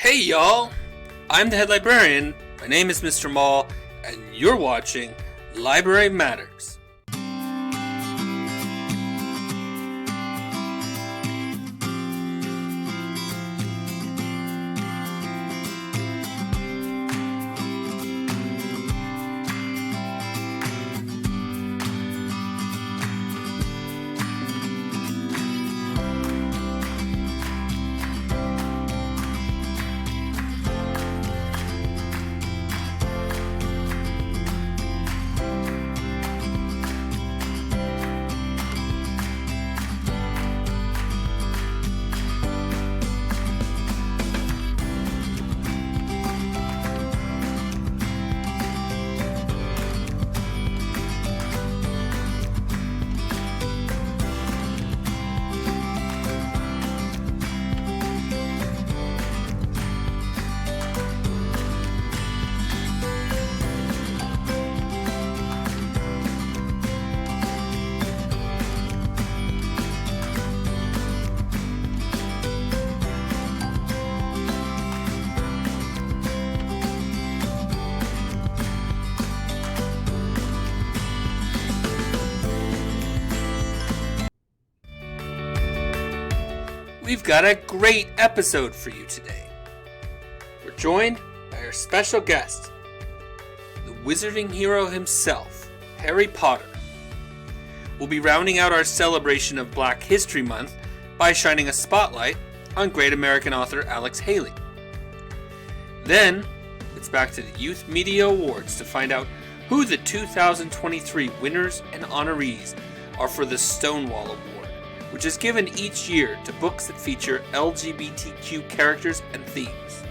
Hey y'all, I'm the head librarian, my name is Mr. Mall, and you're watching Library Matters. We've got a great episode for you today. We're joined by our special guest, the wizarding hero himself, Harry Potter. We'll be rounding out our celebration of Black History Month by shining a spotlight on great American author Alex Haley. Then, it's back to the Youth Media Awards to find out who the 2023 winners and honorees are for the Stonewall Award, which is given each year to books that feature LGBTQ characters and themes.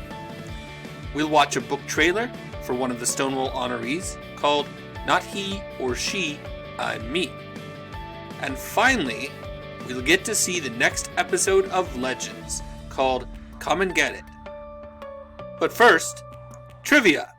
We'll watch a book trailer for one of the Stonewall honorees called Not He or She, I'm Me. And finally, we'll get to see the next episode of Legends called Come and Get It. But first, trivia.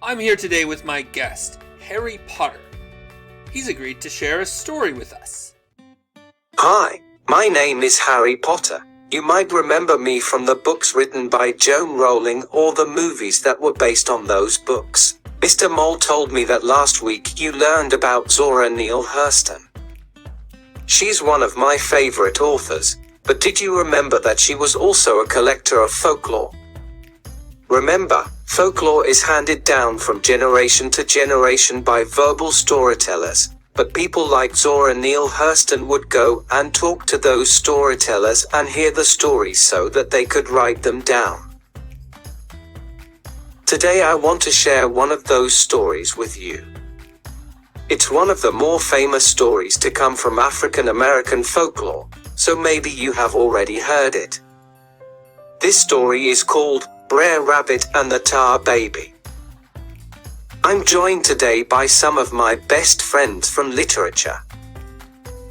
I'm here today with my guest, Harry Potter. He's agreed to share a story with us. Hi, my name is Harry Potter. You might remember me from the books written by Joan Rowling or the movies that were based on those books. Mr. Mole told me that last week you learned about Zora Neale Hurston. She's one of my favorite authors, but did you remember that she was also a collector of folklore? Remember, folklore is handed down from generation to generation by verbal storytellers, but people like Zora Neale Hurston would go and talk to those storytellers and hear the stories so that they could write them down. Today I want to share one of those stories with you. It's one of the more famous stories to come from African American folklore, so maybe you have already heard it. This story is called Brer Rabbit and the Tar Baby. I'm joined today by some of my best friends from literature.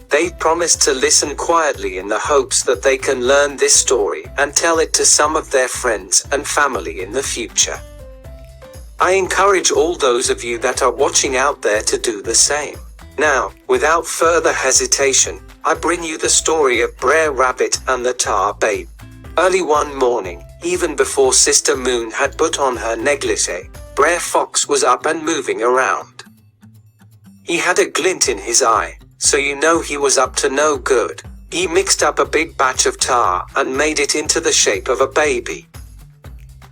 They promised to listen quietly in the hopes that they can learn this story and tell it to some of their friends and family in the future. I encourage all those of you that are watching out there to do the same. Now, without further hesitation, I bring you the story of Brer Rabbit and the Tar Baby. Early one morning, even before Sister Moon had put on her negligee, Brer Fox was up and moving around. He had a glint in his eye, so you know he was up to no good. He mixed up a big batch of tar and made it into the shape of a baby.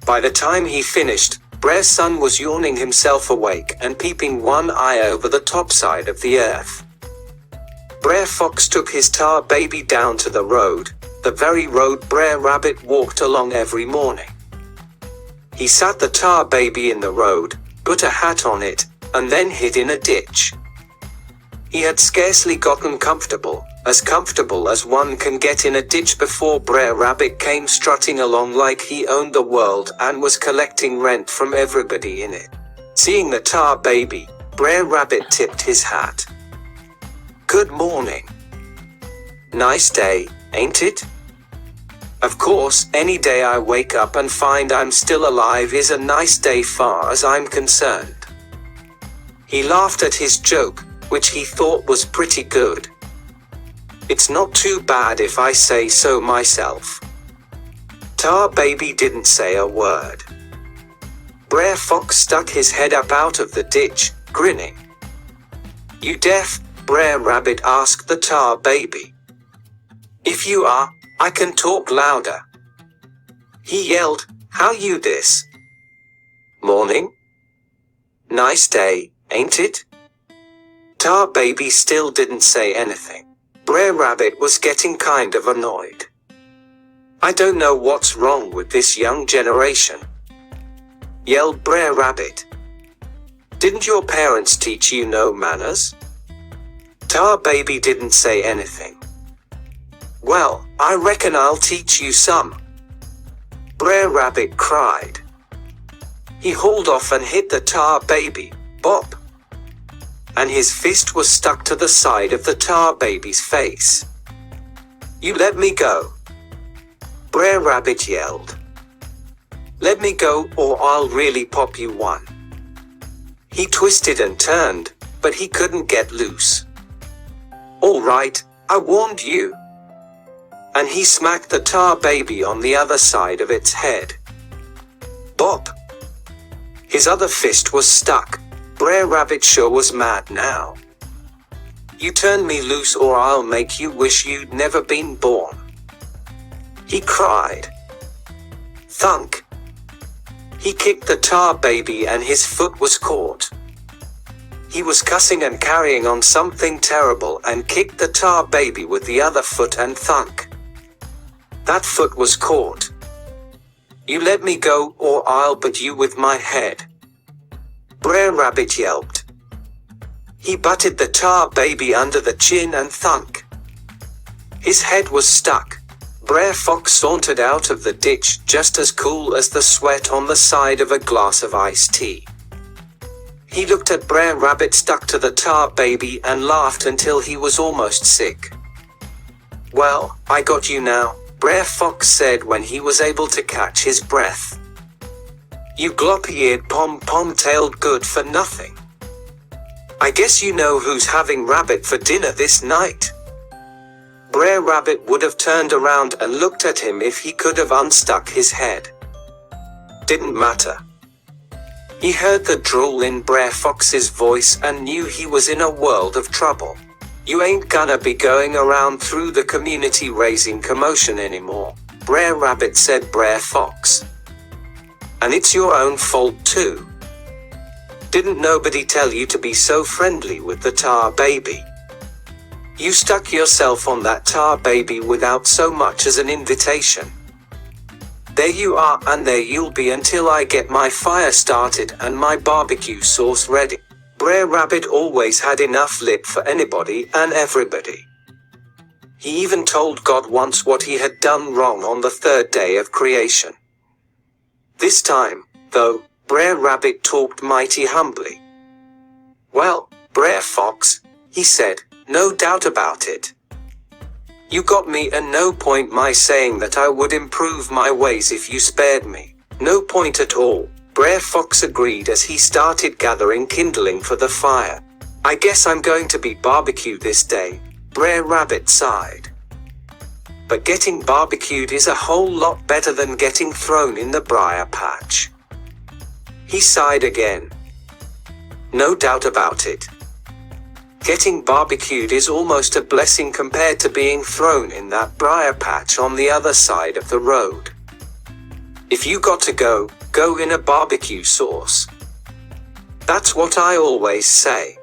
By the time he finished, Brer's son was yawning himself awake and peeping one eye over the top side of the earth. Brer Fox took his tar baby down to the road, the very road Brer Rabbit walked along every morning. He sat the tar baby in the road, put a hat on it, and then hid in a ditch. He had scarcely gotten comfortable as one can get in a ditch before Brer Rabbit came strutting along like he owned the world and was collecting rent from everybody in it. Seeing the tar baby, Brer Rabbit tipped his hat. "Good morning. Nice day, ain't it?" "Of course, any day I wake up and find I'm still alive is a nice day far as I'm concerned." He laughed at his joke, which he thought was pretty good. "It's not too bad if I say so myself." Tar Baby didn't say a word. Brer Fox stuck his head up out of the ditch, grinning. "You deaf?" Brer Rabbit asked the Tar Baby. "If you are, I can talk louder." He yelled, "How you dis?" "Morning. Nice day, ain't it?" Tar Baby still didn't say anything. Brer Rabbit was getting kind of annoyed. "I don't know what's wrong with this young generation," yelled Brer Rabbit. "Didn't your parents teach you no manners?" Tar Baby didn't say anything. "Well, I reckon I'll teach you some," Brer Rabbit cried. He hauled off and hit the Tar Baby, bop, and his fist was stuck to the side of the Tar Baby's face. "You let me go," Brer Rabbit yelled. "Let me go or I'll really pop you one." He twisted and turned, but he couldn't get loose. "All right, I warned you." And he smacked the Tar Baby on the other side of its head. Bop! His other fist was stuck. Brer Rabbit sure was mad now. "You turn me loose or I'll make you wish you'd never been born," he cried. Thunk! He kicked the Tar Baby and his foot was caught. He was cussing and carrying on something terrible and kicked the Tar Baby with the other foot and thunk! That foot was caught. "You let me go or I'll butt you with my head," Brer Rabbit yelped. He butted the Tar Baby under the chin and thunk! His head was stuck. Brer Fox sauntered out of the ditch just as cool as the sweat on the side of a glass of iced tea. He looked at Brer Rabbit stuck to the Tar Baby and laughed until he was almost sick. "Well, I got you now," Brer Fox said when he was able to catch his breath. "You gloppy-eared pom-pom-tailed good for nothing. I guess you know who's having rabbit for dinner this night." Brer Rabbit would have turned around and looked at him if he could have unstuck his head. Didn't matter. He heard the drawl in Brer Fox's voice and knew he was in a world of trouble. "You ain't gonna be going around through the community raising commotion anymore," Brer Rabbit said Brer Fox. "And it's your own fault too. Didn't nobody tell you to be so friendly with the Tar Baby? You stuck yourself on that Tar Baby without so much as an invitation. There you are and there you'll be until I get my fire started and my barbecue sauce ready." Brer Rabbit always had enough lip for anybody and everybody. He even told God once what he had done wrong on the third day of creation. This time, though, Brer Rabbit talked mighty humbly. "Well, Brer Fox," he said, "no doubt about it. You got me and no point my saying that I would improve my ways if you spared me. No point at all," Brer Fox agreed as he started gathering kindling for the fire. "I guess I'm going to be barbecued this day," Brer Rabbit sighed. "But getting barbecued is a whole lot better than getting thrown in the briar patch." He sighed again. "No doubt about it. Getting barbecued is almost a blessing compared to being thrown in that briar patch on the other side of the road. If you got to go, go in a barbecue sauce. That's what I always say."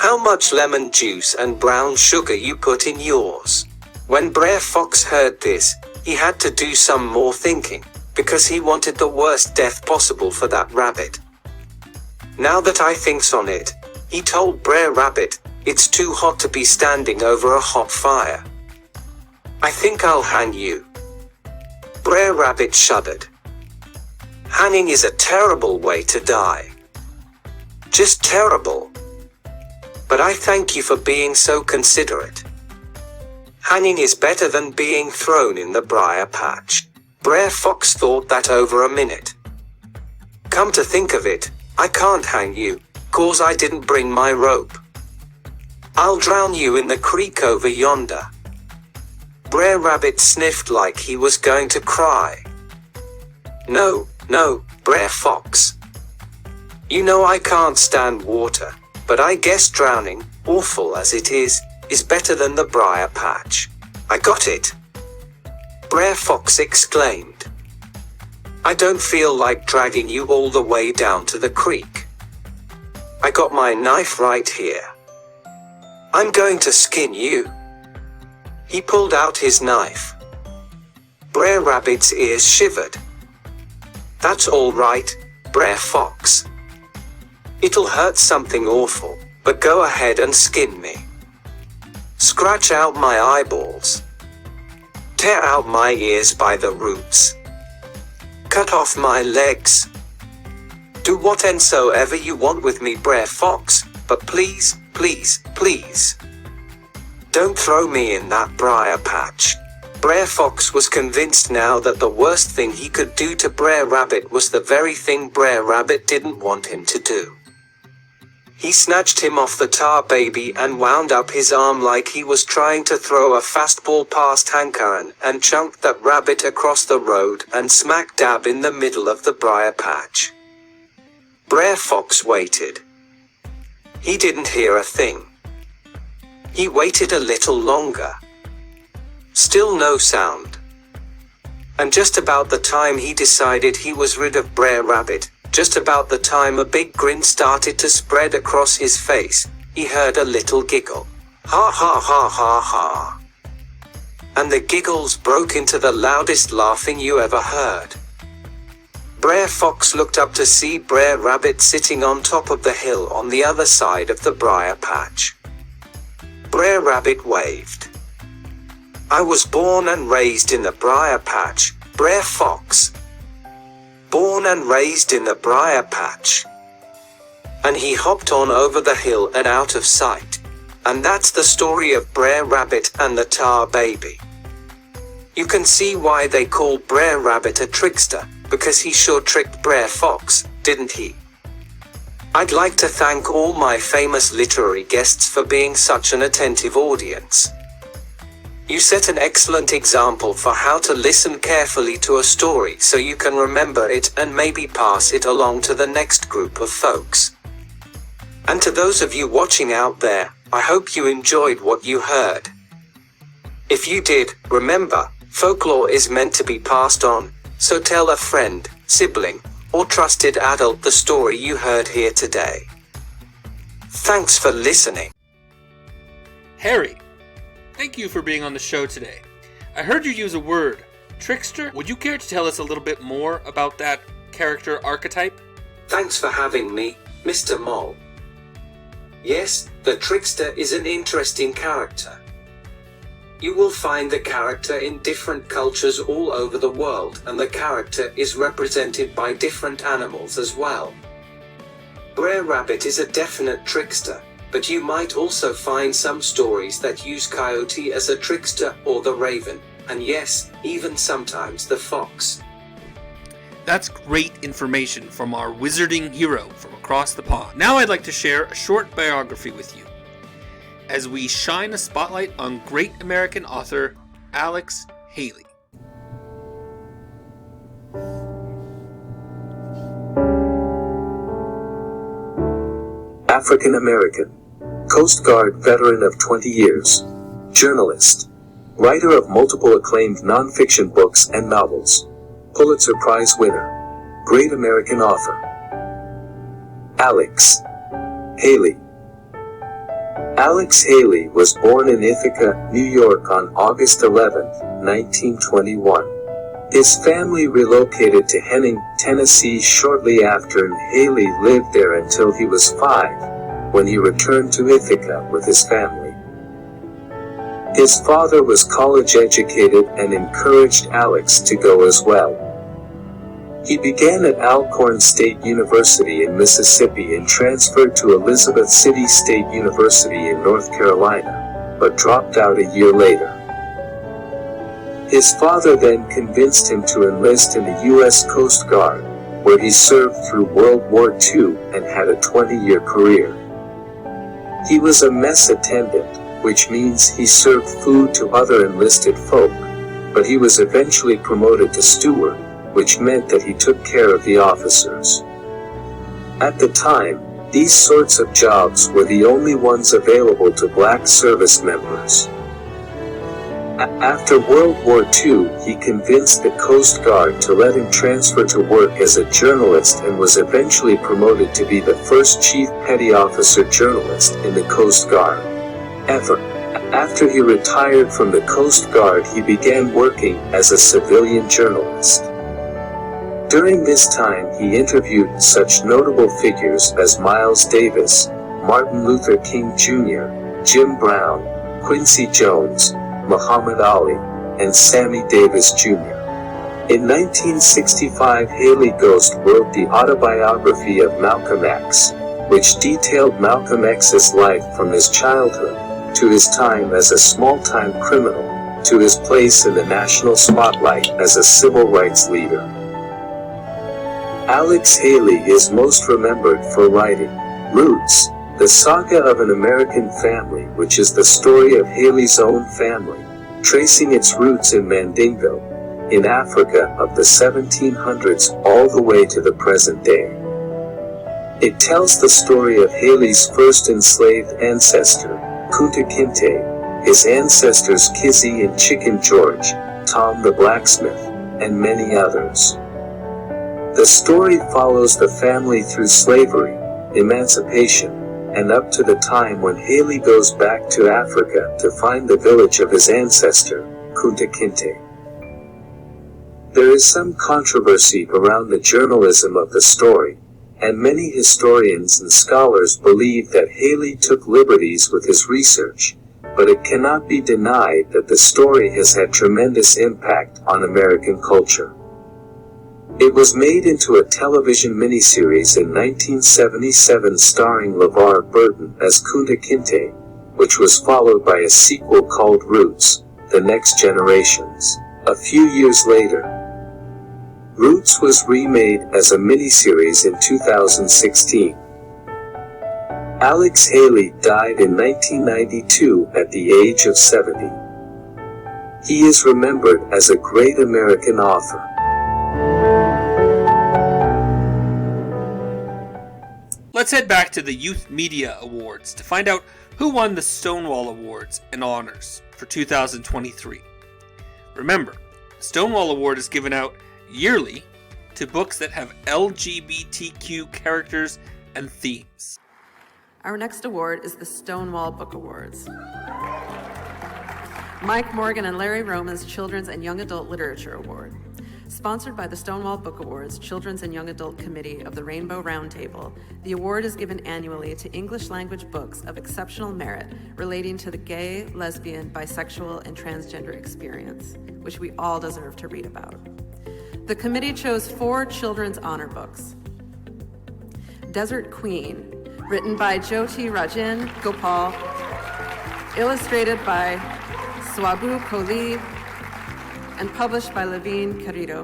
how much lemon juice and brown sugar you put in yours. When Brer Fox heard this, he had to do some more thinking, because he wanted the worst death possible for that rabbit. Now that I thinks on it, he told Brer Rabbit, it's too hot to be standing over a hot fire. I think I'll hang you. Brer Rabbit shuddered. Hanging is a terrible way to die. Just terrible. But I thank you for being so considerate. Hanging is better than being thrown in the briar patch. Brer Fox thought that over a minute. Come to think of it, I can't hang you, 'cause I didn't bring my rope. I'll drown you in the creek over yonder. Brer Rabbit sniffed like he was going to cry. No, Brer Fox. You know I can't stand water, but I guess drowning, awful as it is better than the briar patch. I got it. Brer Fox exclaimed. I don't feel like dragging you all the way down to the creek. I got my knife right here. I'm going to skin you. He pulled out his knife. Brer Rabbit's ears shivered. That's all right, Brer Fox. It'll hurt something awful, but go ahead and skin me. Scratch out my eyeballs. Tear out my ears by the roots. Cut off my legs. Do whatsoever you want with me, Brer Fox, but please, don't throw me in that briar patch. Brer Fox was convinced now that the worst thing he could do to Brer Rabbit was the very thing Brer Rabbit didn't want him to do. He snatched him off the tar baby and wound up his arm like he was trying to throw a fastball past Hankerin and chunked that rabbit across the road and smack dab in the middle of the briar patch. Brer Fox waited. He didn't hear a thing. He waited a little longer. Still no sound. And just about the time he decided he was rid of Brer Rabbit, just about the time a big grin started to spread across his face, he heard a little giggle. Ha ha ha ha ha. And the giggles broke into the loudest laughing you ever heard. Brer Fox looked up to see Brer Rabbit sitting on top of the hill on the other side of the briar patch. Brer Rabbit waved. I was born and raised in the briar patch, Brer Fox. Born and raised in the briar patch. And he hopped on over the hill and out of sight. And that's the story of Brer Rabbit and the tar baby. You can see why they called Brer Rabbit a trickster, because he sure tricked Brer Fox, didn't he? I'd like to thank all my famous literary guests for being such an attentive audience. You set an excellent example for how to listen carefully to a story so you can remember it and maybe pass it along to the next group of folks. And to those of you watching out there, I hope you enjoyed what you heard. If you did, remember, folklore is meant to be passed on, so tell a friend, sibling, or trusted adult the story you heard here today. Thanks for listening. Harry, thank you for being on the show today. I heard you use a word, trickster. Would you care to tell us a little bit more about that character archetype? Thanks for having me, Mr. Mole. Yes, the trickster is an interesting character. You will find the character in different cultures all over the world, and the character is represented by different animals as well. Brer Rabbit is a definite trickster, but you might also find some stories that use Coyote as a trickster, or the Raven, and yes, even sometimes the Fox. That's great information from our wizarding hero from across the pond. Now I'd like to share a short biography with you, as we shine a spotlight on great American author Alex Haley. African American, Coast Guard veteran of 20 years, journalist, writer of multiple acclaimed nonfiction books and novels, Pulitzer Prize winner, great American author, Alex Haley. Alex Haley was born in Ithaca, New York on August 11, 1921. His family relocated to Henning, Tennessee shortly after, and Haley lived there until he was 5, when he returned to Ithaca with his family. His father was college educated and encouraged Alex to go as well. He began at Alcorn State University in Mississippi and transferred to Elizabeth City State University in North Carolina, but dropped out a year later. His father then convinced him to enlist in the U.S. Coast Guard, where he served through World War II and had a 20-year career. He was a mess attendant, which means he served food to other enlisted folk, but he was eventually promoted to steward, which meant that he took care of the officers. At the time, these sorts of jobs were the only ones available to black service members. After World War II, he convinced the Coast Guard to let him transfer to work as a journalist and was eventually promoted to be the first Chief Petty Officer journalist in the Coast Guard ever. After he retired from the Coast Guard, he began working as a civilian journalist. During this time, he interviewed such notable figures as Miles Davis, Martin Luther King Jr., Jim Brown, Quincy Jones, Muhammad Ali, and Sammy Davis Jr. In 1965, Haley Ghost wrote the autobiography of Malcolm X, which detailed Malcolm X's life from his childhood, to his time as a small-time criminal, to his place in the national spotlight as a civil rights leader. Alex Haley is most remembered for writing Roots, the Saga of an American Family, which is the story of Haley's own family, tracing its roots in Mandingo, in Africa of the 1700s all the way to the present day. It tells the story of Haley's first enslaved ancestor, Kunta Kinte, his ancestors Kizzy and Chicken George, Tom the blacksmith, and many others. The story follows the family through slavery, emancipation, and up to the time when Haley goes back to Africa to find the village of his ancestor, Kunta Kinte. There is some controversy around the journalism of the story, and many historians and scholars believe that Haley took liberties with his research, but it cannot be denied that the story has had tremendous impact on American culture. It was made into a television miniseries in 1977 starring LeVar Burton as Kunta Kinte, which was followed by a sequel called Roots, The Next Generations, a few years later. Roots was remade as a miniseries in 2016. Alex Haley died in 1992 at the age of 70. He is remembered as a great American author. Let's head back to the Youth Media Awards to find out who won the Stonewall Awards and Honors for 2023. Remember, the Stonewall Award is given out yearly to books that have LGBTQ characters and themes. Our next award is the Stonewall Book Awards. Mike Morgan and Larry Roman's Children's and Young Adult Literature Award. Sponsored by the Stonewall Book Awards Children's and Young Adult Committee of the Rainbow Roundtable, the award is given annually to English language books of exceptional merit relating to the gay, lesbian, bisexual, and transgender experience, which we all deserve to read about. The committee chose 4 children's honor books. Desert Queen, written by Jyoti Rajan Gopal, illustrated by Swabu Kohli, and published by Levine Carrillo.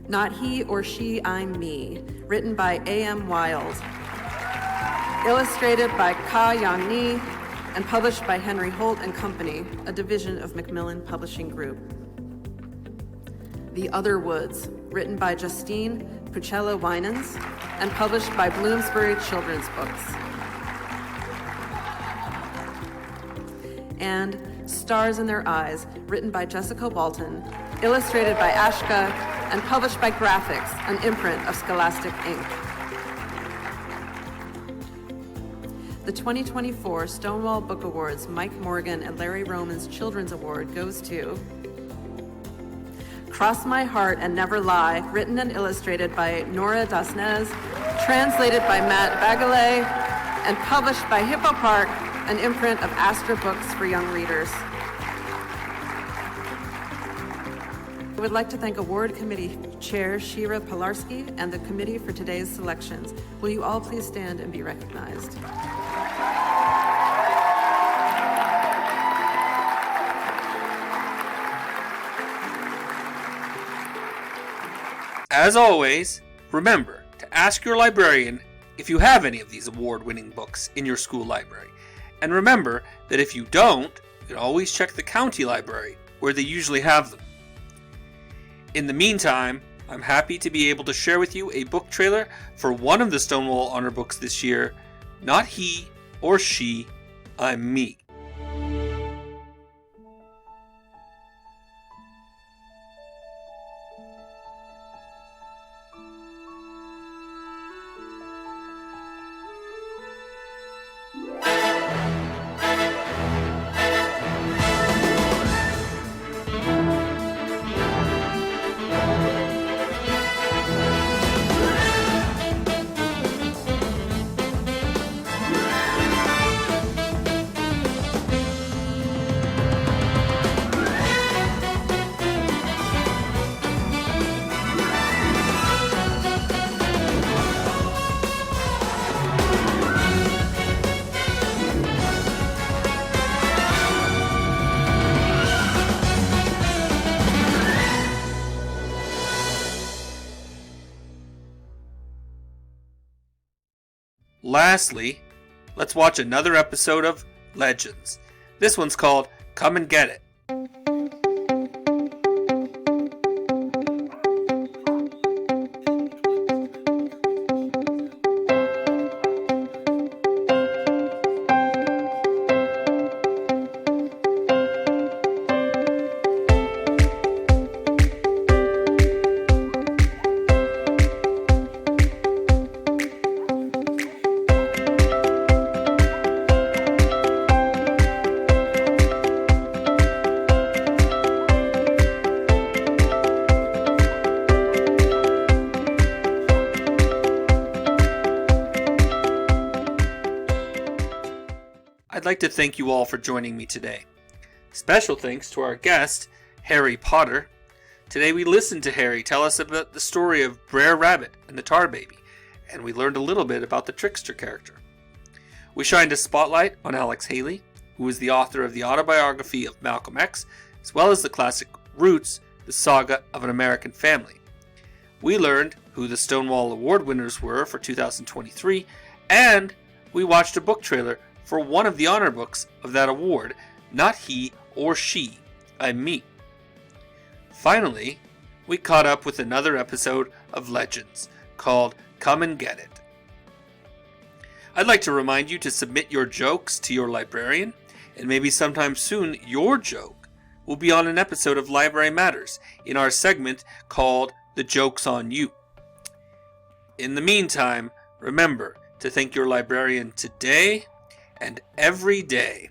Not He or She, I'm Me, written by A.M. Wild, illustrated by Ka Yang Ni, and published by Henry Holt and Company, a division of Macmillan Publishing Group. The Other Woods, written by Justine Pucella Winans, and published by Bloomsbury Children's Books. And Stars in Their Eyes, written by Jessica Walton, illustrated by Ashka, and published by Graphics, an imprint of Scholastic Inc. The 2024 Stonewall Book Awards Mike Morgan and Larry Roman's Children's Award goes to Cross My Heart and Never Lie, written and illustrated by Nora Dasnez, translated by Matt Bagalay, and published by Hippo Park, an imprint of Astra Books for young readers. I would like to thank Award Committee Chair Shira Pilarski and the committee for today's selections. Will you all please stand and be recognized? As always, remember to ask your librarian if you have any of these award-winning books in your school library. And remember that if you don't, you can always check the county library, where they usually have them. In the meantime, I'm happy to be able to share with you a book trailer for one of the Stonewall Honor books this year, Not He or She, I'm Me. Lastly, let's watch another episode of Legends. This one's called Come and Get It. I'd like to thank you all for joining me today. Special thanks to our guest, Harry Potter. Today we listened to Harry tell us about the story of Brer Rabbit and the Tar Baby, and we learned a little bit about the trickster character. We shined a spotlight on Alex Haley, who is the author of the autobiography of Malcolm X, as well as the classic Roots, the Saga of an American Family. We learned who the Stonewall Award winners were for 2023, and we watched a book trailer for one of the honor books of that award, Not He or She, I'm Me. Finally, we caught up with another episode of Legends, called Come and Get It. I'd like to remind you to submit your jokes to your librarian, and maybe sometime soon your joke will be on an episode of Library Matters in our segment called The Joke's on You. In the meantime, remember to thank your librarian today and every day.